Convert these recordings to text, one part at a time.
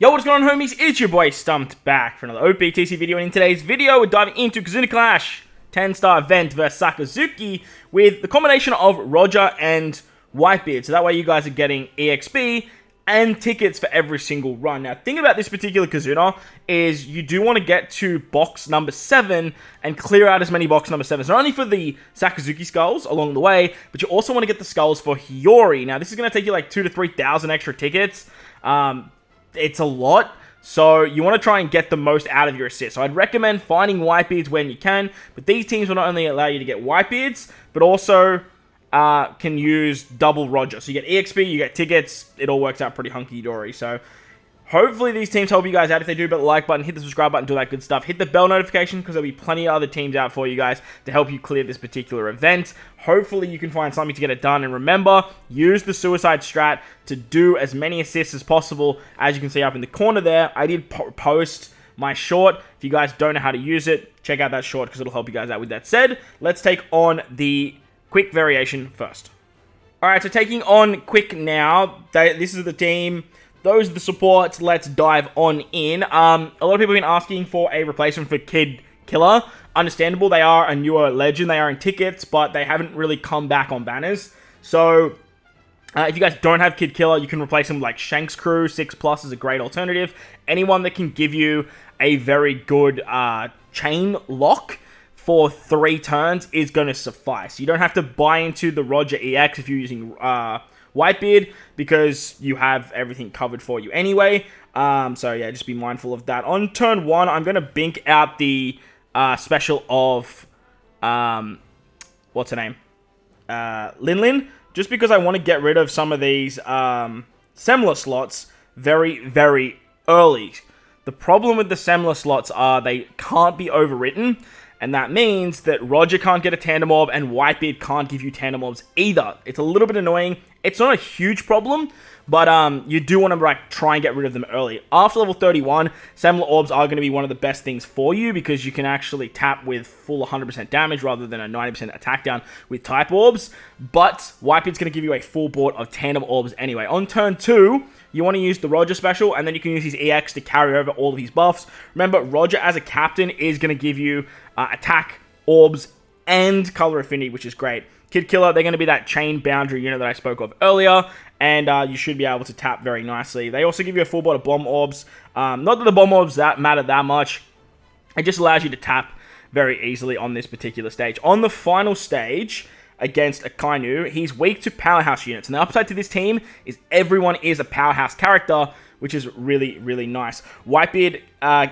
Yo, what's going on, homies? It's your boy Stumped back for another OPTC video, and in today's video, we're diving into Kizuna Clash 10-star event versus Sakazuki with the combination of Roger and Whitebeard. So that way you guys are getting EXP and tickets for every single run. Now, the thing about this particular Kizuna is you do want to get to box number 7 and clear out as many box number 7s. Not only for the Sakazuki skulls along the way, but you also want to get the skulls for Hiyori. Now, this is going to take you like 2,000 to 3,000 extra tickets. It's a lot, so you want to try and get the most out of your assists. So I'd recommend finding Whitebeards when you can, but these teams will not only allow you to get Whitebeards, but also can use double Roger. So you get EXP, you get tickets, it all works out pretty hunky-dory. So hopefully these teams help you guys out. If they do, hit the like button, hit the subscribe button, do that good stuff. Hit the bell notification because there'll be plenty of other teams out for you guys to help you clear this particular event. Hopefully you can find something to get it done. And remember, use the suicide strat to do as many assists as possible. As you can see up in the corner there, I did post my short. If you guys don't know how to use it, check out that short because it'll help you guys out. With that said, let's take on the quick variation first. Alright, so taking on quick now. This is the team. Those are the supports. Let's dive on in. A lot of people have been asking for a replacement for Kid Killer. Understandable. They are a newer legend. They are in tickets, but they haven't really come back on banners. So, if you guys don't have Kid Killer, you can replace him with like Shank's Crew. 6+ is a great alternative. Anyone that can give you a very good chain lock for 3 turns is going to suffice. You don't have to buy into the Roger EX if you're using Whitebeard, because you have everything covered for you anyway. So yeah, just be mindful of that. On turn 1, I'm going to bink out the special of, what's her name? Lin, just because I want to get rid of some of these Semler slots very, very early. The problem with the Semler slots are they can't be overwritten, and that means that Roger can't get a tandem orb and Whitebeard can't give you tandem orbs either. It's a little bit annoying. It's not a huge problem, but you do want to try and get rid of them early. After level 31, Semler orbs are going to be one of the best things for you because you can actually tap with full 100% damage rather than a 90% attack down with type orbs. But Whitebeard's going to give you a full board of tandem orbs anyway. On turn 2, you want to use the Roger special, and then you can use his EX to carry over all of his buffs. Remember, Roger as a captain is going to give you attack, orbs, and color affinity, which is great. Kid Killer, they're going to be that chain boundary unit that I spoke of earlier, and you should be able to tap very nicely. They also give you a full board of bomb orbs. Not that the bomb orbs matter that much. It just allows you to tap very easily on this particular stage. On the final stage, against Akainu, he's weak to powerhouse units. And the upside to this team is everyone is a powerhouse character, which is really, really nice. Whitebeard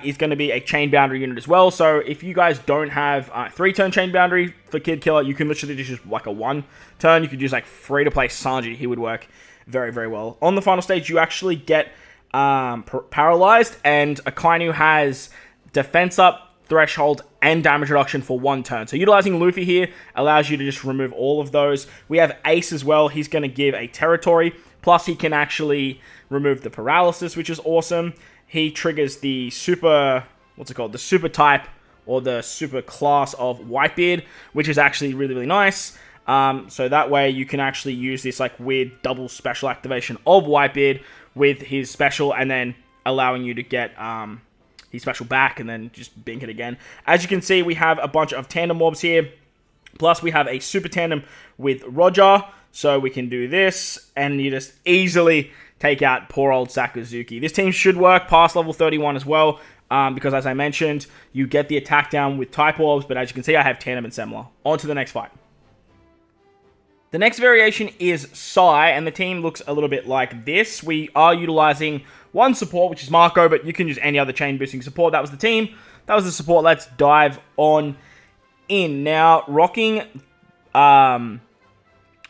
is going to be a chain boundary unit as well. So if you guys don't have 3-turn chain boundary for Kid Killer, you can literally just use like a 1-turn. You could use like free-to-play Sanji. He would work very, very well. On the final stage, you actually get paralyzed, and Akainu has defense up, threshold, and damage reduction for 1 turn. So utilizing Luffy here allows you to just remove all of those. We have Ace as well. He's going to give a territory. Plus, he can actually remove the paralysis, which is awesome. He triggers the super, what's it called? The super type or the super class of Whitebeard, which is actually really, really nice. So that way you can actually use this like weird double special activation of Whitebeard with his special, and then allowing you to get his special back and then just bink it again. As you can see, we have a bunch of tandem orbs here. Plus, we have a super tandem with Roger. So we can do this, and you just easily take out poor old Sakazuki. This team should work past level 31 as well, because as I mentioned, you get the attack down with type orbs, but as you can see, I have tandem and Semler. On to the next fight. The next variation is Sai, and the team looks a little bit like this. We are utilizing one support, which is Marco, but you can use any other chain boosting support. That was the team. That was the support. Let's dive on in. Now, rocking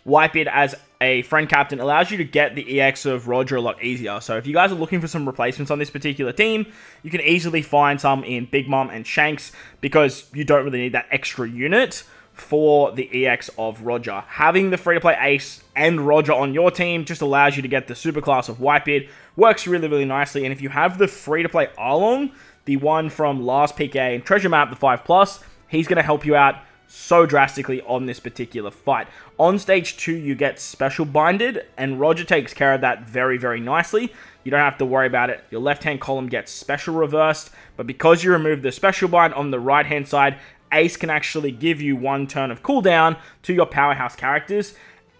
Whitebeard as a friend captain allows you to get the EX of Roger a lot easier. So if you guys are looking for some replacements on this particular team, you can easily find some in Big Mom and Shanks, because you don't really need that extra unit for the EX of Roger. Having the free-to-play Ace and Roger on your team just allows you to get the super class of Whitebeard. Works really, really nicely. And if you have the free-to-play Arlong, the one from last PK and Treasure Map, the 5+, he's going to help you out so drastically on this particular fight. On stage 2, you get special binded, and Roger takes care of that very, very nicely. You don't have to worry about it. Your left-hand column gets special reversed, but because you remove the special bind on the right-hand side, Ace can actually give you 1 turn of cooldown to your powerhouse characters,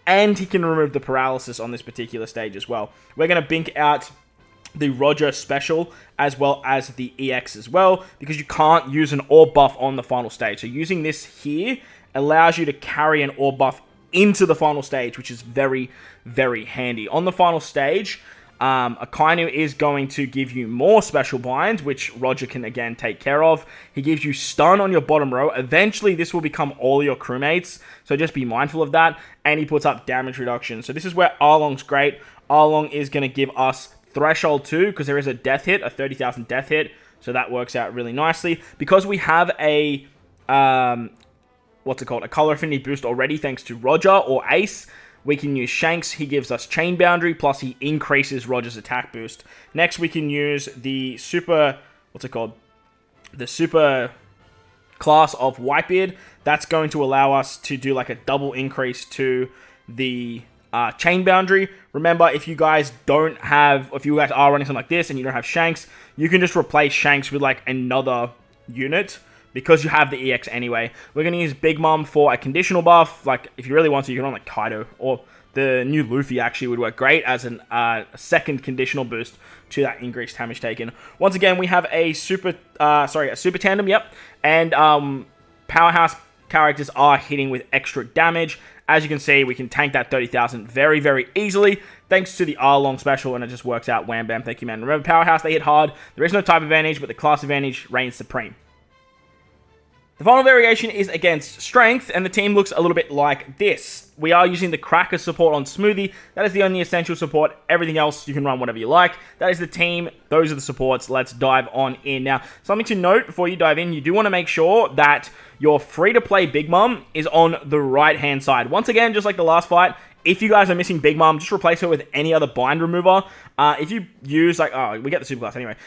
and he can remove the paralysis on this particular stage as well. We're going to bink out the Roger special as well as the EX as well, because you can't use an orb buff on the final stage. So using this here allows you to carry an orb buff into the final stage, which is very, very handy. On the final stage, Akainu is going to give you more special binds, which Roger can again take care of. He gives you stun on your bottom row. Eventually, this will become all your crewmates, so just be mindful of that. And he puts up damage reduction. So this is where Arlong's great. Arlong is going to give us Threshold 2, because there is a death hit, a 30,000 death hit, so that works out really nicely. Because we have a, a color affinity boost already, thanks to Roger or Ace, we can use Shanks. He gives us Chain Boundary, plus he increases Roger's attack boost. Next, we can use the super, the super class of Whitebeard. That's going to allow us to do like a double increase to the Chain Boundary. Remember, if you guys are running something like this and you don't have Shanks, you can just replace Shanks with like another unit, because you have the EX anyway. We're going to use Big Mom for a conditional buff. Like, if you really want to, you can run like Kaido, or the new Luffy actually would work great as a second conditional boost to that increased damage taken. Once again, we have a super tandem, yep. And powerhouse characters are hitting with extra damage. As you can see, we can tank that 30,000 very, very easily, thanks to the Arlong special, and it just works out. Wham bam, thank you, man. Remember, powerhouse, they hit hard. There is no type advantage, but the class advantage reigns supreme. The final variation is against Strength, and the team looks a little bit like this. We are using the Cracker support on Smoothie. That is the only essential support. Everything else, you can run whatever you like. That is the team. Those are the supports. Let's dive on in. Now, something to note before you dive in, you do want to make sure that your free-to-play Big Mom is on the right-hand side. Once again, just like the last fight, if you guys are missing Big Mom, just replace her with any other bind remover. If you use, we get the super class anyway.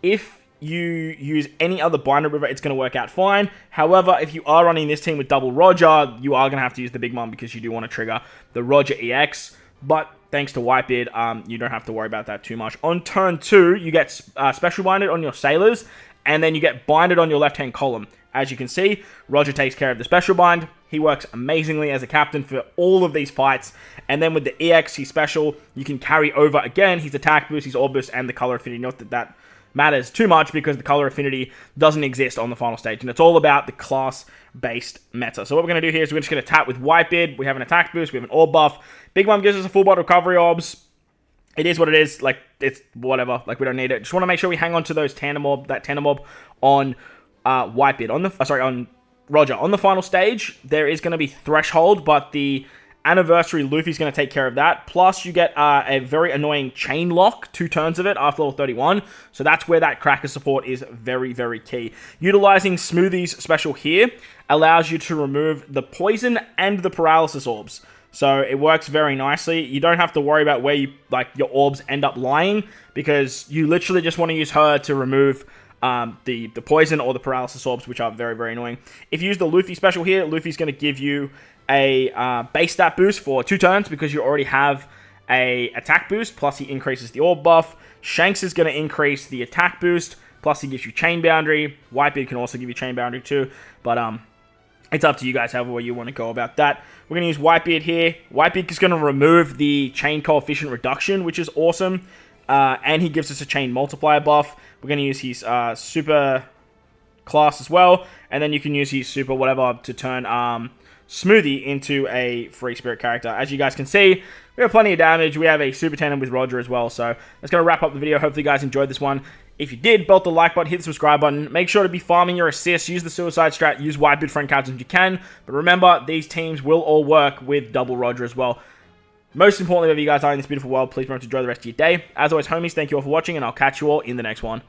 If you use any other bind remover, it's going to work out fine. However, if you are running this team with double Roger, you are going to have to use the Big Mom, because you do want to trigger the Roger EX. But thanks to Whitebeard, you don't have to worry about that too much. On turn 2, you get special binded on your Sailors, and then you get binded on your left-hand column. As you can see, Roger takes care of the special bind. He works amazingly as a captain for all of these fights. And then with the EX, he's special. You can carry over, again, his attack boost, his orb boost, and the color affinity. Note that matters too much, because the color affinity doesn't exist on the final stage, and it's all about the class-based meta. So what we're going to do here is we're just going to tap with Whitebeard. We have an attack boost, we have an orb buff. Big Mom gives us a full body recovery orbs. It is what it is. Like, it's whatever. Like, we don't need it. Just want to make sure we hang on to those tandem orb on Whitebeard. On Roger. On the final stage, there is going to be Threshold, but the Anniversary Luffy's going to take care of that. Plus, you get a very annoying Chain Lock, 2 turns of it after level 31. So that's where that Cracker support is very, very key. Utilizing Smoothie's special here allows you to remove the Poison and the Paralysis Orbs. So it works very nicely. You don't have to worry about where your orbs end up lying, because you literally just want to use her to remove the Poison or the Paralysis Orbs, which are very, very annoying. If you use the Luffy special here, Luffy's going to give you a base stat boost for 2 turns, because you already have a attack boost, plus he increases the orb buff. Shanks is going to increase the attack boost, plus he gives you Chain Boundary. Whitebeard can also give you Chain Boundary too, but it's up to you guys however you want to go about that. We're going to use Whitebeard here. Whitebeard is going to remove the Chain Coefficient Reduction, which is awesome, and he gives us a Chain Multiplier buff. We're going to use his super class as well, and then you can use his super whatever to turn Smoothie into a free spirit character. As you guys can see, we have plenty of damage. We have a super tandem with Roger as well. So that's going to wrap up the video. Hopefully you guys enjoyed this one. If you did, belt the like button, hit the subscribe button. Make sure to be farming your assists. Use the suicide strat. Use Whitebeard friend cards if you can. But remember, these teams will all work with double Roger as well. Most importantly, wherever you guys are in this beautiful world, please remember to enjoy the rest of your day. As always, homies, thank you all for watching, and I'll catch you all in the next one.